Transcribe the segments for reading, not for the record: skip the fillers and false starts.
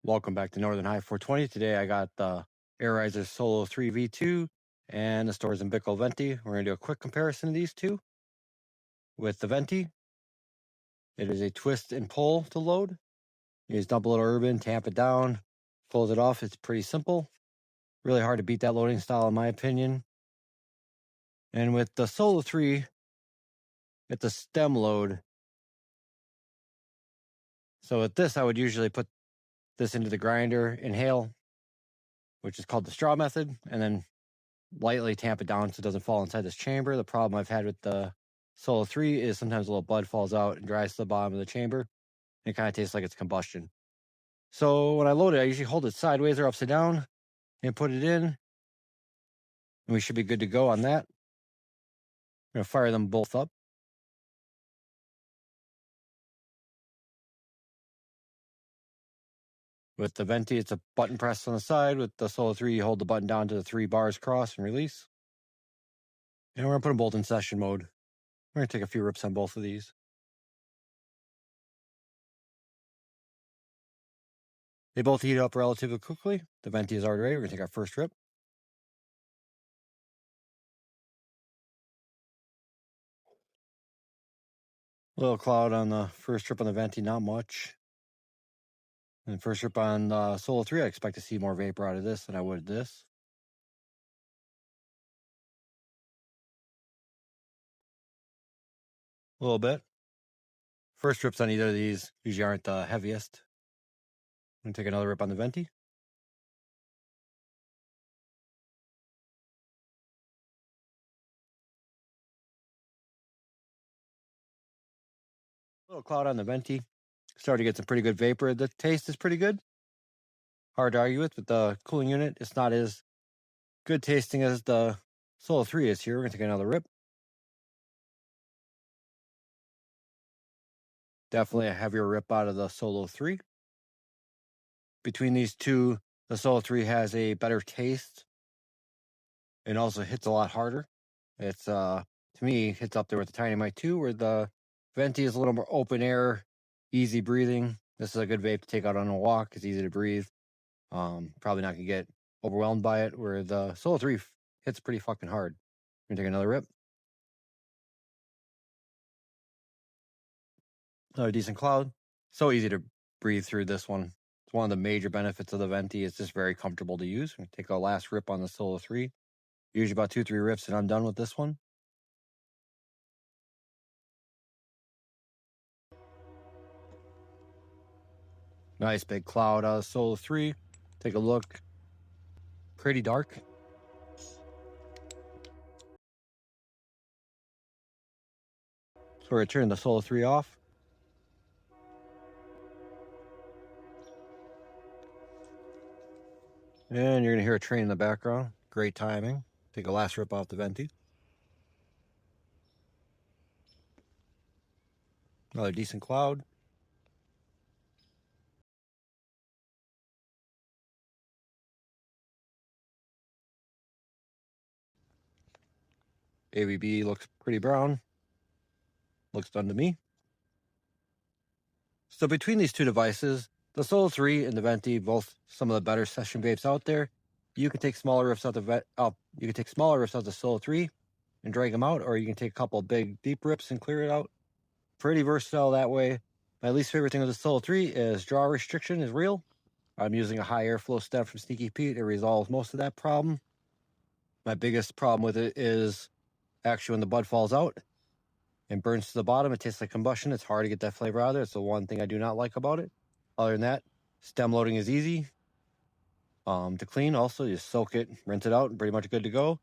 Welcome back to Northern High 420. Today I got the Arizer Solo 3 V2 and the Storz Bickel Venty. We're going to do a quick comparison of these two. With the Venty, it is a twist and pull to load. You just dump a little herb in, tamp it down, close it off. It's pretty simple. Really hard to beat that loading style in my opinion. And with the Solo 3, it's a stem load. So with this, I would usually put this into the grinder, inhale, which is called the straw method, and then lightly tamp it down so it doesn't fall inside this chamber. The problem I've had with the Solo 3 is sometimes a little bud falls out and dries to the bottom of the chamber. And it kind of tastes like it's combustion. So when I load it, I usually hold it sideways or upside down and put it in. And we should be good to go on that. I'm going to fire them both up. With the Venty, it's a button press on the side. With the Solo 3, you hold the button down to the 3 bars cross and release. And we're going to put them both in session mode. We're going to take a few rips on both of these. They both heat up relatively quickly. The Venty is already ready. We're going to take our first rip. A little cloud on the first trip on the Venty, not much. And first trip on Solo 3, I expect to see more vapor out of this than I would this. A little bit. First trips on either of these usually aren't the heaviest. I'm going to take another rip on the Venty. A little cloud on the Venty. Starting to get some pretty good vapor. The taste is pretty good. Hard to argue with the cooling unit. It's not as good tasting as the Solo 3 is here. We're going to take another rip. Definitely a heavier rip out of the Solo 3. Between these two, the Solo 3 has a better taste and also hits a lot harder. It's, to me, hits up there with the Tiny Mite 2, where the Venty is a little more open air, easy breathing. This is a good vape to take out on a walk. It's easy to breathe. Probably not going to get overwhelmed by it, where the Solo 3 hits pretty fucking hard. We're going to take another rip. Another decent cloud. So easy to breathe through this one. It's one of the major benefits of the Venty. It's just very comfortable to use. I'm going to take a last rip on the Solo 3. Usually about 2-3 rips and I'm done with this one. Nice big cloud out of Solo 3. Take a look. Pretty dark. So we're going to turn the Solo 3 off. And you're going to hear a train in the background. Great timing. Take a last rip off the Venty. Another decent cloud. AVB looks pretty brown. Looks done to me. So between these two devices, the Solo 3 and the Venty, both some of the better session vapes out there. You can take smaller riffs out the Solo 3 and drag them out, or you can take a couple big deep rips and clear it out. Pretty versatile that way. My least favorite thing with the Solo 3 is draw restriction is real. I'm using a high airflow stem from Sneaky Pete. It resolves most of that problem. My biggest problem with it is actually when the bud falls out and burns to the bottom, it tastes like combustion. It's hard to get that flavor out of there. It's the one thing I do not like about it. Other than that, stem loading is easy to clean. Also, you soak it, rinse it out, and pretty much good to go.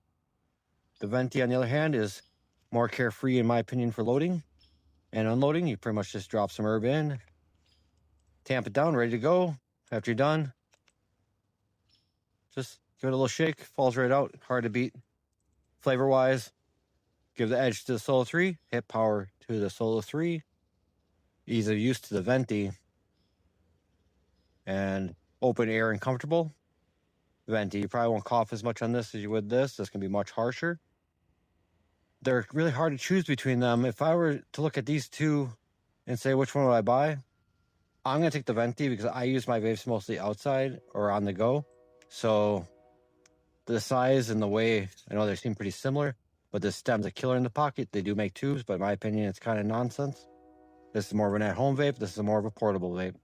The Venty, on the other hand, is more carefree, in my opinion, for loading and unloading. You pretty much just drop some herb in, tamp it down, ready to go. After you're done, just give it a little shake, falls right out, hard to beat. Flavor-wise, give the edge to the Solo 3, hit power to the Solo 3, ease of use to the Venty, and open air and comfortable. Venty, you probably won't cough as much on this as you would this. This can be much harsher. They're really hard to choose between them. If I were to look at these two and say which one would I buy, I'm going to take the Venty because I use my vapes mostly outside or on the go. So the size and the way, I know they seem pretty similar, but the stem's a killer in the pocket. They do make tubes, but in my opinion, it's kind of nonsense. This is more of an at-home vape. This is more of a portable vape.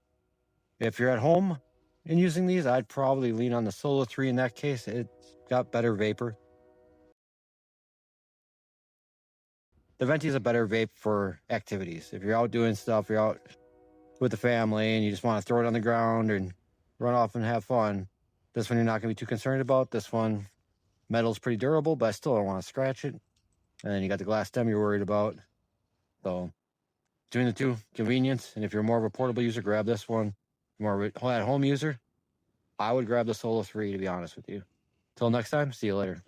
If you're at home and using these, I'd probably lean on the Solo 3 in that case. It's got better vapor. The Venti is a better vape for activities. If you're out doing stuff, you're out with the family and you just want to throw it on the ground and run off and have fun, this one you're not going to be too concerned about. This one, metal's pretty durable, but I still don't want to scratch it. And then you got the glass stem you're worried about. So between the two, convenience. And if you're more of a portable user, grab this one. More of a at-home user, I would grab the Solo 3, to be honest with you. Till next time, see you later.